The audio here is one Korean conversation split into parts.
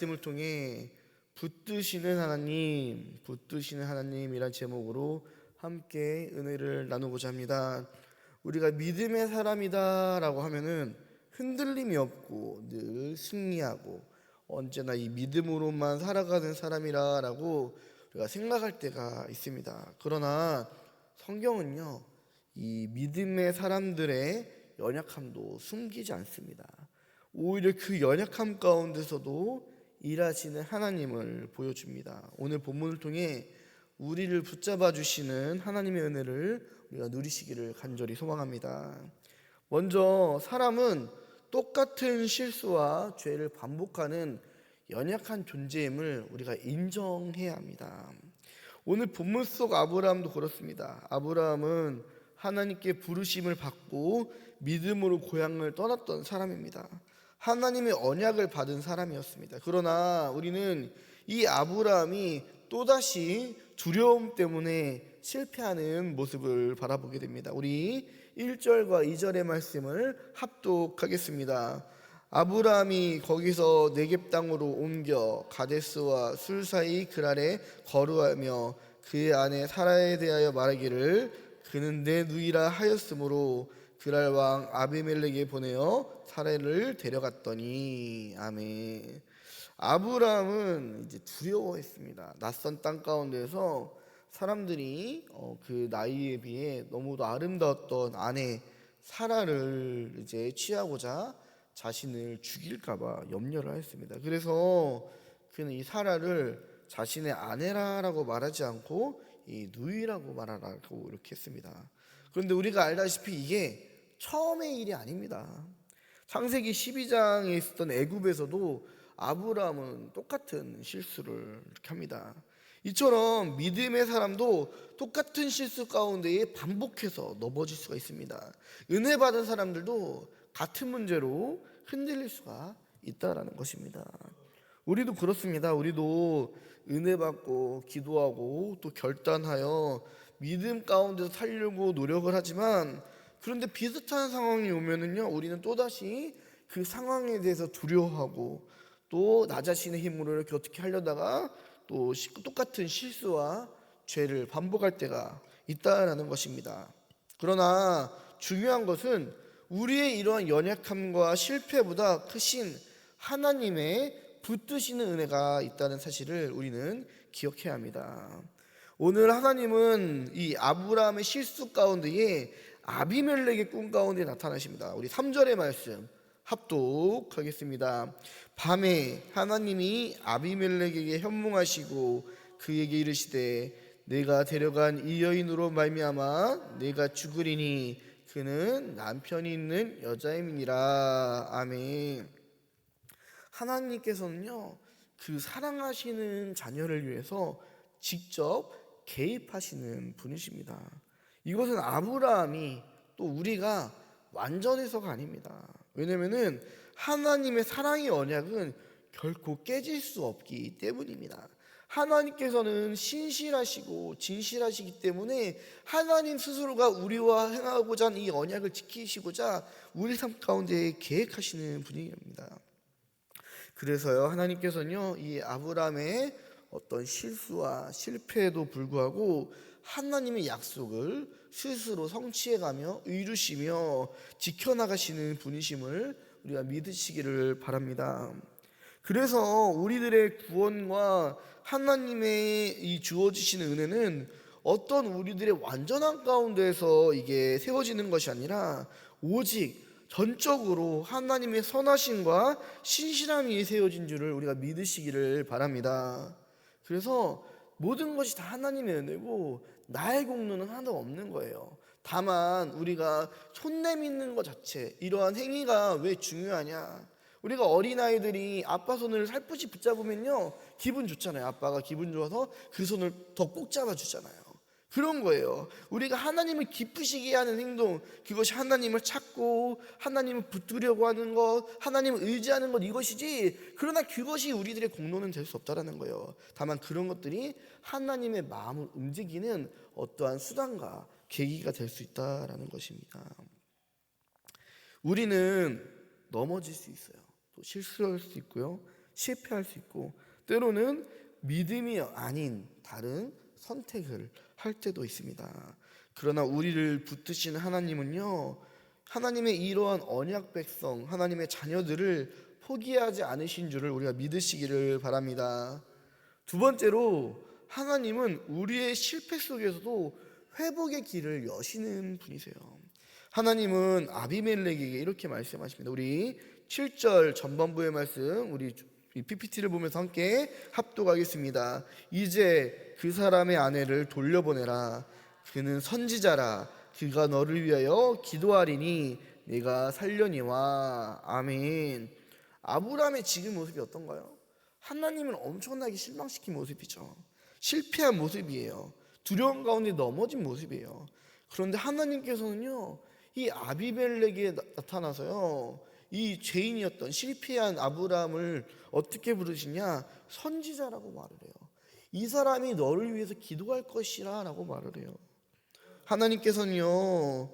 말씀을 통해 붙드시는 하나님이란 제목으로 함께 은혜를 나누고자 합니다. 우리가 믿음의 사람이다라고 하면은 흔들림이 없고 늘 승리하고 언제나 이 믿음으로만 살아가는 사람이라고 우리가 생각할 때가 있습니다. 그러나 성경은요, 이 믿음의 사람들의 연약함도 숨기지 않습니다. 오히려 그 연약함 가운데서도 일하시는 하나님을 보여줍니다. 오늘 본문을 통해 우리를 붙잡아 주시는 하나님의 은혜를 우리가 누리시기를 간절히 소망합니다. 먼저 사람은 똑같은 실수와 죄를 반복하는 연약한 존재임을 우리가 인정해야 합니다. 오늘 본문 속 아브라함도 그렇습니다. 아브라함은 하나님께 부르심을 받고 믿음으로 고향을 떠났던 사람입니다. 하나님의 언약을 받은 사람이었습니다. 그러나 우리는 이 아브라함이 또다시 두려움 때문에 실패하는 모습을 바라보게 됩니다. 우리 1절과 2절의 말씀을 합독하겠습니다. 아브라함이 거기서 네겝 땅으로 옮겨 가데스와 술 사이 그랄에 거류하며 그의 아내 사라에 대하여 말하기를 그는 내 누이라 하였으므로 그랄 왕 아비멜렉에 보내어 사라를 데려갔더니. 아멘. 아브라함은 이제 두려워했습니다. 낯선 땅 가운데서 사람들이 그 나이에 비해 너무도 아름다웠던 아내 사라를 이제 취하고자 자신을 죽일까봐 염려를 했습니다. 그래서 그는 이 사라를 자신의 아내라고 말하지 않고 이 누이라고 말하라고 이렇게 했습니다. 그런데 우리가 알다시피 이게 처음의 일이 아닙니다. 창세기 12장에 있었던 애굽에서도 아브라함은 똑같은 실수를 이렇게 합니다. 이처럼 믿음의 사람도 똑같은 실수 가운데에 반복해서 넘어질 수가 있습니다. 은혜 받은 사람들도 같은 문제로 흔들릴 수가 있다라는 것입니다. 우리도 그렇습니다. 우리도 은혜 받고 기도하고 또 결단하여 믿음 가운데서 살려고 노력을 하지만, 그런데 비슷한 상황이 오면은요, 우리는 또다시 그 상황에 대해서 두려워하고 또 나 자신의 힘으로 이렇게 어떻게 하려다가 또 똑같은 실수와 죄를 반복할 때가 있다라는 것입니다. 그러나 중요한 것은 우리의 이러한 연약함과 실패보다 크신 하나님의 붙드시는 은혜가 있다는 사실을 우리는 기억해야 합니다. 오늘 하나님은 이 아브라함의 실수 가운데에 아비멜렉의 꿈 가운데 나타나십니다. 우리 3절의 말씀 합독하겠습니다. 밤에 하나님이 아비멜렉에게 현몽하시고 그에게 이르시되 내가 데려간 이 여인으로 말미암아 내가 죽으리니 그는 남편이 있는 여자임이니라. 아멘. 하나님께서는요, 그 사랑하시는 자녀를 위해서 직접 개입하시는 분이십니다. 이것은 아브라함이 또 우리가 완전해서가 아닙니다. 왜냐하면 하나님의 사랑의 언약은 결코 깨질 수 없기 때문입니다. 하나님께서는 신실하시고 진실하시기 때문에 하나님 스스로가 우리와 행하고자 하는 이 언약을 지키시고자 우리 삶 가운데 계획하시는 분입니다. 그래서요, 하나님께서는요, 이 아브라함의 어떤 실수와 실패에도 불구하고 하나님의 약속을 스스로 성취해가며 이루시며 지켜나가시는 분이심을 우리가 믿으시기를 바랍니다. 그래서 우리들의 구원과 하나님의 이 주어지시는 은혜는 어떤 우리들의 완전한 가운데서 이게 세워지는 것이 아니라 오직 전적으로 하나님의 선하심과 신실함이 세워진 줄을 우리가 믿으시기를 바랍니다. 그래서 모든 것이 다 하나님의 은혜고 나의 공로는 하나도 없는 거예요. 다만 우리가 손 내미는 것 자체, 이러한 행위가 왜 중요하냐? 우리가 어린아이들이 아빠 손을 살포시 붙잡으면요, 기분 좋잖아요. 아빠가 기분 좋아서 그 손을 더 꼭 잡아주잖아요. 그런 거예요. 우리가 하나님을 기쁘시게 하는 행동, 그것이 하나님을 찾고 하나님을 붙들려고 하는 것, 하나님을 의지하는 것, 이것이지, 그러나 그것이 우리들의 공로는 될 수 없다라는 거예요. 다만 그런 것들이 하나님의 마음을 움직이는 어떠한 수단과 계기가 될 수 있다라는 것입니다. 우리는 넘어질 수 있어요. 또 실수할 수 있고요, 실패할 수 있고, 때로는 믿음이 아닌 다른 선택을 할 때도 있습니다. 그러나 우리를 붙드시는 하나님은요, 하나님의 이러한 언약 백성, 하나님의 자녀들을 포기하지 않으신 줄을 우리가 믿으시기를 바랍니다. 두 번째로, 하나님은 우리의 실패 속에서도 회복의 길을 여시는 분이세요. 하나님은 아비멜렉에게 이렇게 말씀하십니다. 우리 7절 전반부의 말씀, 우리 PPT를 보면서 함께 합독하겠습니다. 이제 그 사람의 아내를 돌려보내라. 그는 선지자라. 그가 너를 위하여 기도하리니 네가 살려니와. 아멘. 아브라함의 지금 모습이 어떤가요? 하나님을 엄청나게 실망시킨 모습이죠. 실패한 모습이에요. 두려움 가운데 넘어진 모습이에요. 그런데 하나님께서는요, 이 아비멜렉에 나타나서요, 이 죄인이었던 실패한 아브라함을 어떻게 부르시냐? 선지자라고 말을 해요. 이 사람이 너를 위해서 기도할 것이라 라고 말을 해요. 하나님께서는요,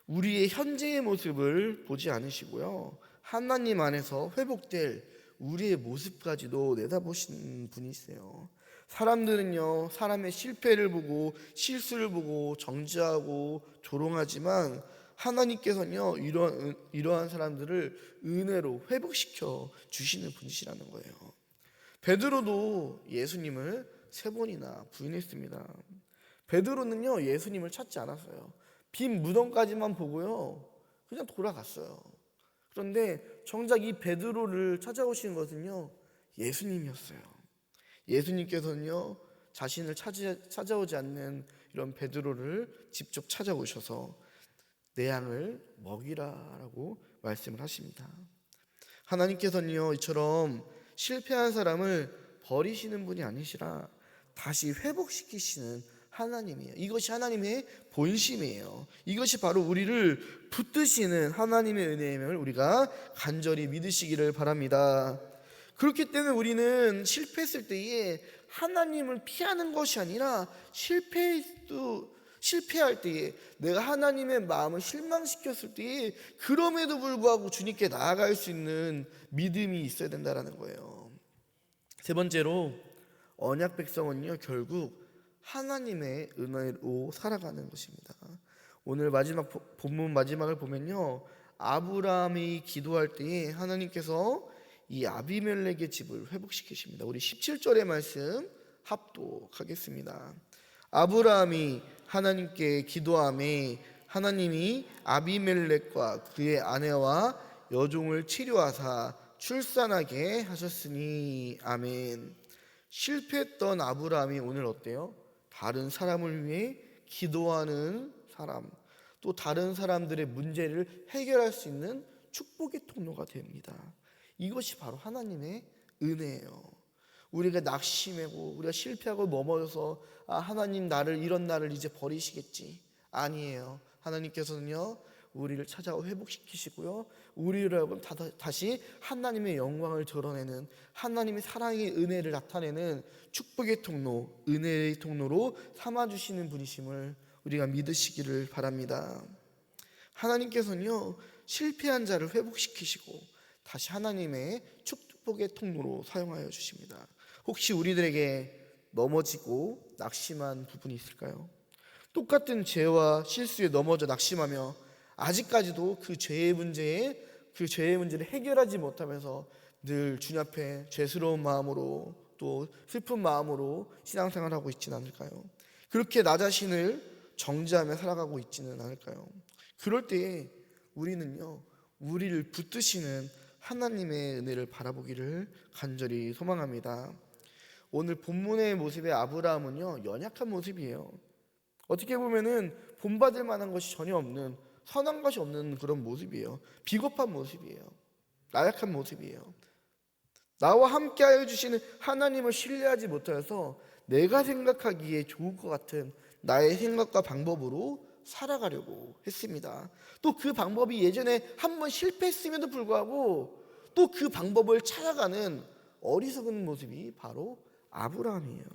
우리의 현재의 모습을 보지 않으시고요, 하나님 안에서 회복될 우리의 모습까지도 내다보시는 분이세요. 사람들은요, 사람의 실패를 보고 실수를 보고 정죄하고 조롱하지만 하나님께서는요, 이러한 사람들을 은혜로 회복시켜 주시는 분이시라는 거예요. 베드로도 예수님을 3번이나 부인했습니다. 베드로는요, 예수님을 찾지 않았어요. 빈 무덤까지만 보고요, 그냥 돌아갔어요. 그런데 정작 이 베드로를 찾아오신 것은요, 예수님이었어요. 예수님께서는요, 자신을 찾아오지 않는 이런 베드로를 직접 찾아오셔서 내 양을 먹이라라고 말씀을 하십니다. 하나님께서는요, 이처럼 실패한 사람을 버리시는 분이 아니시라 다시 회복시키시는 하나님이에요. 이것이 하나님의 본심이에요. 이것이 바로 우리를 붙드시는 하나님의 은혜임을 우리가 간절히 믿으시기를 바랍니다. 그렇기 때문에 우리는 실패했을 때에 하나님을 피하는 것이 아니라 실패할 때에 내가 하나님의 마음을 실망시켰을 때에 그럼에도 불구하고 주님께 나아갈 수 있는 믿음이 있어야 된다는 거예요. 세 번째로, 언약 백성은요, 결국 하나님의 은혜로 살아가는 것입니다. 오늘 본문 마지막을 보면요, 아브라함이 기도할 때에 하나님께서 이 아비멜렉의 집을 회복시키십니다. 우리 17절의 말씀 합독하겠습니다. 아브라함이 하나님께 기도하매 하나님이 아비멜렉과 그의 아내와 여종을 치료하사 출산하게 하셨으니. 아멘. 실패했던 아브라함이 오늘 어때요? 다른 사람을 위해 기도하는 사람, 또 다른 사람들의 문제를 해결할 수 있는 축복의 통로가 됩니다. 이것이 바로 하나님의 은혜예요. 우리가 낙심하고 우리가 실패하고 넘어져서 하나님 이런 나를 이제 버리시겠지, 아니에요. 하나님께서는요, 우리를 찾아와 회복시키시고요, 우리를 다시 하나님의 영광을 드러내는, 하나님의 사랑의 은혜를 나타내는 축복의 통로, 은혜의 통로로 삼아주시는 분이심을 우리가 믿으시기를 바랍니다. 하나님께서는요, 실패한 자를 회복시키시고 다시 하나님의 축복의 통로로 사용하여 주십니다. 혹시 우리들에게 넘어지고 낙심한 부분이 있을까요? 똑같은 죄와 실수에 넘어져 낙심하며 아직까지도 그 죄의 문제를 해결하지 못하면서 늘 주님 앞에 죄스러운 마음으로 또 슬픈 마음으로 신앙생활하고 있지는 않을까요? 그렇게 나 자신을 정죄하며 살아가고 있지는 않을까요? 그럴 때에 우리는요, 우리를 붙드시는 하나님의 은혜를 바라보기를 간절히 소망합니다. 오늘 본문의 모습의 아브라함은요, 연약한 모습이에요. 어떻게 보면은 본받을 만한 것이 전혀 없는, 선한 것이 없는 그런 모습이에요. 비겁한 모습이에요. 나약한 모습이에요. 나와 함께하여 주시는 하나님을 신뢰하지 못해서 내가 생각하기에 좋을 것 같은 나의 생각과 방법으로 살아가려고 했습니다. 또 그 방법이 예전에 한번 실패했음에도 불구하고 또 그 방법을 찾아가는 어리석은 모습이 바로 아브라함이에요.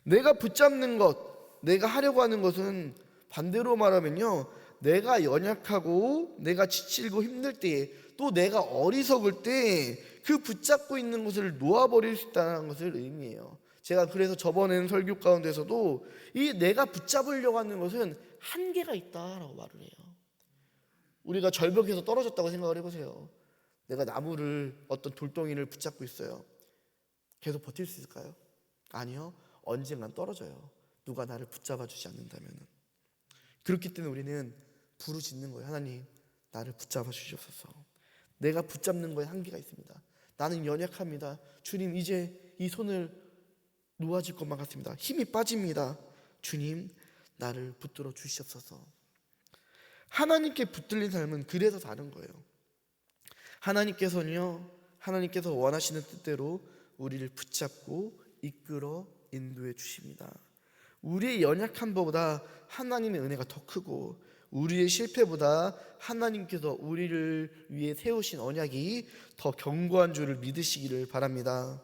내가 붙잡는 것, 내가 하려고 하는 것은 반대로 말하면요, 내가 연약하고 내가 지치고 힘들 때에 또 내가 어리석을 때 그 붙잡고 있는 것을 놓아버릴 수 있다는 것을 의미해요. 제가 그래서 저번에는 설교 가운데서도 이 내가 붙잡으려고 하는 것은 한계가 있다라고 말을 해요. 우리가 절벽에서 떨어졌다고 생각을 해보세요. 내가 나무를, 어떤 돌덩이를 붙잡고 있어요. 계속 버틸 수 있을까요? 아니요. 언젠간 떨어져요. 누가 나를 붙잡아 주지 않는다면. 그렇기 때문에 우리는 부르짖는 거예요. 하나님, 나를 붙잡아 주시옵소서. 내가 붙잡는 거에 한계가 있습니다. 나는 연약합니다. 주님, 이제 이 손을 놓아질 것만 같습니다. 힘이 빠집니다. 주님, 나를 붙들어 주시옵소서. 하나님께 붙들린 삶은 그래서 다른 거예요. 하나님께서 원하시는 뜻대로 우리를 붙잡고 이끌어 인도해 주십니다. 우리의 연약함보다 하나님의 은혜가 더 크고, 우리의 실패보다 하나님께서 우리를 위해 세우신 언약이 더 견고한 줄을 믿으시기를 바랍니다.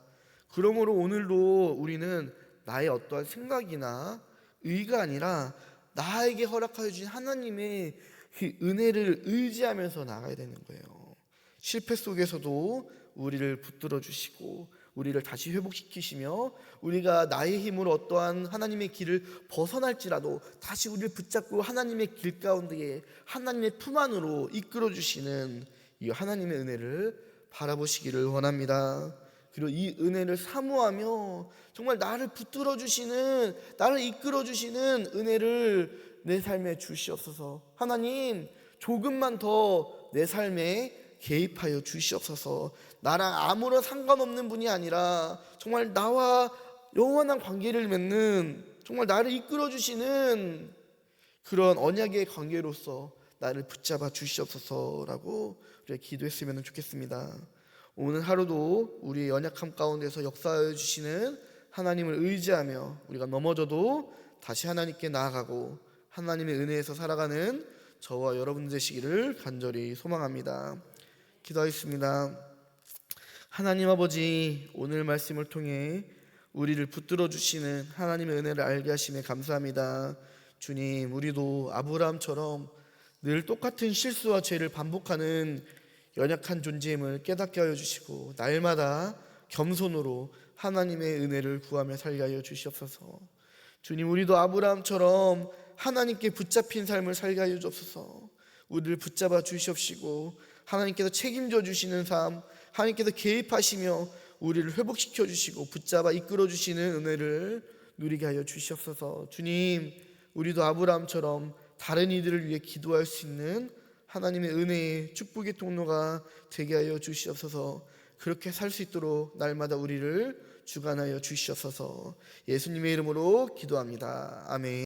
그러므로 오늘도 우리는 나의 어떠한 생각이나 의가 아니라 나에게 허락하여 주신 하나님의 그 은혜를 의지하면서 나가야 되는 거예요. 실패 속에서도 우리를 붙들어 주시고 우리를 다시 회복시키시며, 우리가 나의 힘으로 어떠한 하나님의 길을 벗어날지라도 다시 우리를 붙잡고 하나님의 길 가운데에 하나님의 품 안으로 이끌어 주시는 이 하나님의 은혜를 바라보시기를 원합니다. 그리고 이 은혜를 사모하며 정말 나를 붙들어 주시는, 나를 이끌어 주시는 은혜를 내 삶에 주시옵소서. 하나님, 조금만 더 내 삶에 개입하여 주시옵소서. 나랑 아무런 상관없는 분이 아니라 정말 나와 영원한 관계를 맺는, 정말 나를 이끌어 주시는 그런 언약의 관계로서 나를 붙잡아 주시옵소서라고 우리가 기도했으면 좋겠습니다. 오늘 하루도 우리의 연약함 가운데서 역사하여 주시는 하나님을 의지하며 우리가 넘어져도 다시 하나님께 나아가고 하나님의 은혜에서 살아가는 저와 여러분 되시기를 간절히 소망합니다. 기도하겠습니다. 하나님 아버지, 오늘 말씀을 통해 우리를 붙들어 주시는 하나님의 은혜를 알게 하심에 감사합니다. 주님, 우리도 아브라함처럼 늘 똑같은 실수와 죄를 반복하는 연약한 존재임을 깨닫게 하여 주시고 날마다 겸손으로 하나님의 은혜를 구하며 살게 하여 주시옵소서. 주님, 우리도 아브라함처럼 하나님께 붙잡힌 삶을 살게 하여 주옵소서. 우리를 붙잡아 주시옵시고 하나님께서 책임져 주시는 삶, 하나님께서 개입하시며 우리를 회복시켜 주시고 붙잡아 이끌어 주시는 은혜를 누리게 하여 주시옵소서. 주님, 우리도 아브라함처럼 다른 이들을 위해 기도할 수 있는 하나님의 은혜의 축복의 통로가 되게 하여 주시옵소서. 그렇게 살 수 있도록 날마다 우리를 주관하여 주시옵소서. 예수님의 이름으로 기도합니다. 아멘.